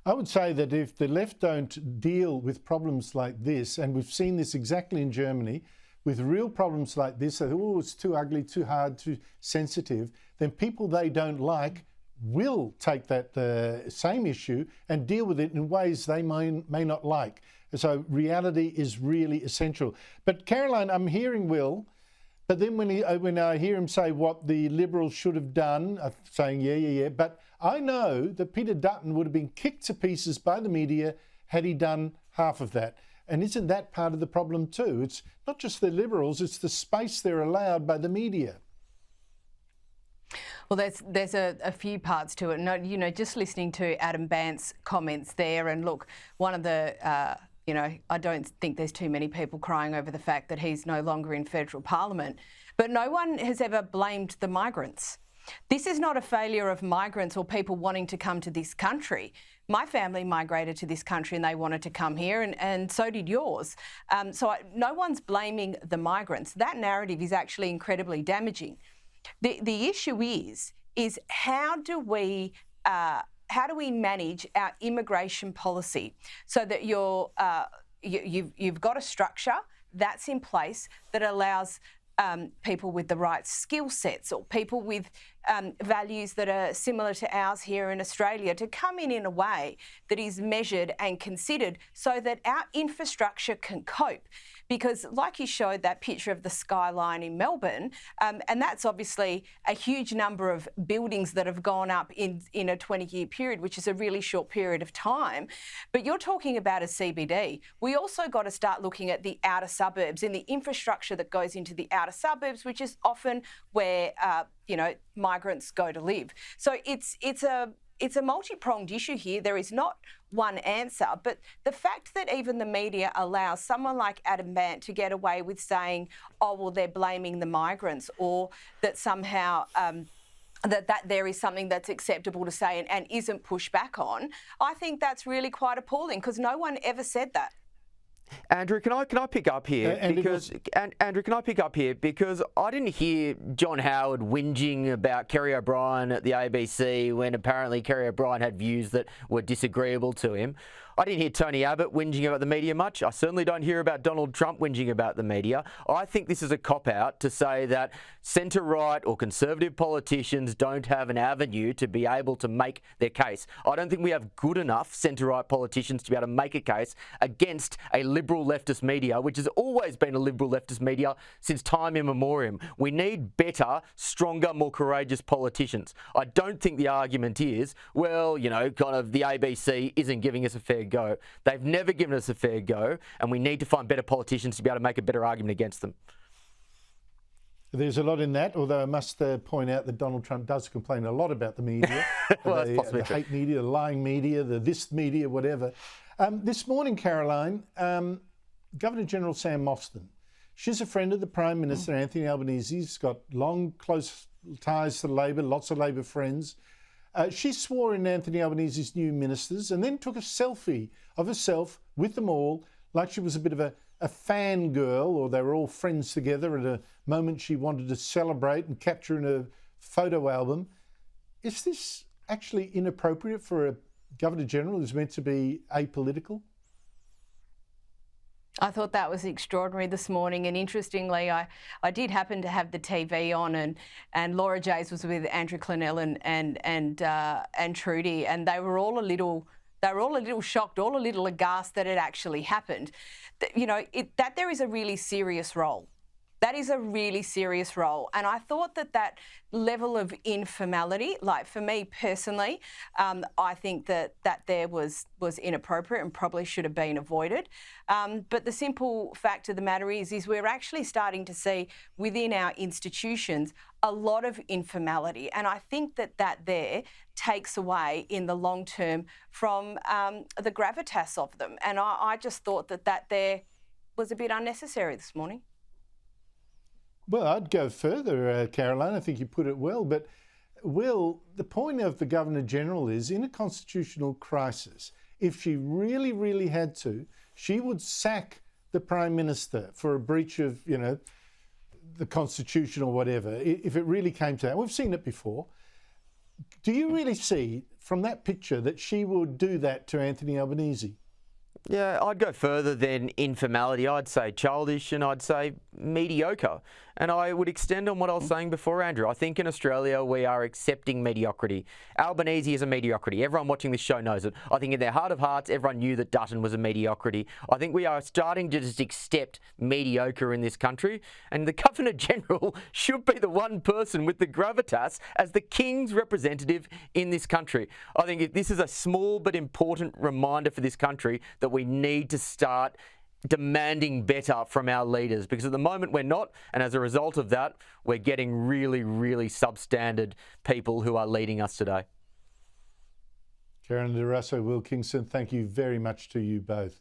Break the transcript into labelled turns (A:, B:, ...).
A: I would say that if the left don't deal with problems like this, and we've seen this exactly in Germany, with real problems like this, that, oh, it's too ugly, too hard, too sensitive, then people they don't like will take that same issue and deal with it in ways they may not like. So reality is really essential. But Caroline, I'm hearing Will, but then when I hear him say what the Liberals should have done, I'm saying yeah, but I know that Peter Dutton would have been kicked to pieces by the media had he done half of that. And isn't that part of the problem too? It's not just the Liberals, it's the space they're allowed by the media.
B: Well, there's a few parts to it. No, you know, just listening to Adam Bandt's comments there, and look, one of the, I don't think there's too many people crying over the fact that he's no longer in federal parliament, but no one has ever blamed the migrants. This is not a failure of migrants or people wanting to come to this country. My family migrated to this country and they wanted to come here, and so did yours. No one's blaming the migrants. That narrative is actually incredibly damaging. The issue is how do we manage our immigration policy so that you've got a structure that's in place that allows people with the right skill sets or people with values that are similar to ours here in Australia to come in a way that is measured and considered so that our infrastructure can cope. Because like you showed that picture of the skyline in Melbourne, and that's obviously a huge number of buildings that have gone up in a 20-year period, which is a really short period of time. But you're talking about a CBD. We also got to start looking at the outer suburbs and the infrastructure that goes into the outer suburbs, which is often where migrants go to live. So it's a multi-pronged issue here. There is not one answer, but the fact that even the media allows someone like Adam Bandt to get away with saying, oh, well, they're blaming the migrants, or that somehow that there is something that's acceptable to say and isn't pushed back on, I think that's really quite appalling because no one ever said that.
C: Andrew, can I pick up here? Andrew, can I pick up here? Because I didn't hear John Howard whinging about Kerry O'Brien at the ABC when apparently Kerry O'Brien had views that were disagreeable to him. I didn't hear Tony Abbott whinging about the media much. I certainly don't hear about Donald Trump whinging about the media. I think this is a cop-out to say that centre-right or conservative politicians don't have an avenue to be able to make their case. I don't think we have good enough centre-right politicians to be able to make a case against a liberal leftist media, which has always been a liberal leftist media since time immemorial. We need better, stronger, more courageous politicians. I don't think the argument is, well, the ABC isn't giving us a fair go. They've never given us a fair go, and we need to find better politicians to be able to make a better argument against them.
A: There's a lot in that, although I must point out that Donald Trump does complain a lot about the media,
C: well,
A: the hate media, the lying media, the this media, whatever. This morning, Caroline, Governor-General Sam Mostyn, she's a friend of the Prime Minister, Anthony Albanese. He's got long, close ties to Labor, lots of Labor friends. She swore in Anthony Albanese's new ministers and then took a selfie of herself with them all, like she was a bit of a fangirl, or they were all friends together at a moment she wanted to celebrate and capture in a photo album. Is this actually inappropriate for a Governor-General who's meant to be apolitical?
B: I thought that was extraordinary this morning, and interestingly, I did happen to have the TV on, and Laura Jays was with Andrew Clennell and Trudy, and they were all a little shocked, all a little aghast that it actually happened. That there is a really serious role. That is a really serious role. And I thought that level of informality, like for me personally, I think that there was inappropriate and probably should have been avoided. But the simple fact of the matter is we're actually starting to see within our institutions a lot of informality. And I think that there takes away in the long term from the gravitas of them. And I just thought that there was a bit unnecessary this morning.
A: Well, I'd go further, Caroline. I think you put it well. But, Will, the point of the Governor-General is, in a constitutional crisis, if she really, really had to, she would sack the Prime Minister for a breach of, the Constitution or whatever, if it really came to that. We've seen it before. Do you really see from that picture that she would do that to Anthony Albanese?
C: Yeah, I'd go further than informality. I'd say childish, and I'd say mediocre. And I would extend on what I was saying before, Andrew. I think in Australia we are accepting mediocrity. Albanese is a mediocrity. Everyone watching this show knows it. I think in their heart of hearts, everyone knew that Dutton was a mediocrity. I think we are starting to just accept mediocre in this country. And the Governor General should be the one person with the gravitas as the King's representative in this country. I think this is a small but important reminder for this country that we need to start demanding better from our leaders, because at the moment we're not, and as a result of that, we're getting really, really substandard people who are leading us today.
A: Caroline Di Russo, Will Kingston, thank you very much to you both.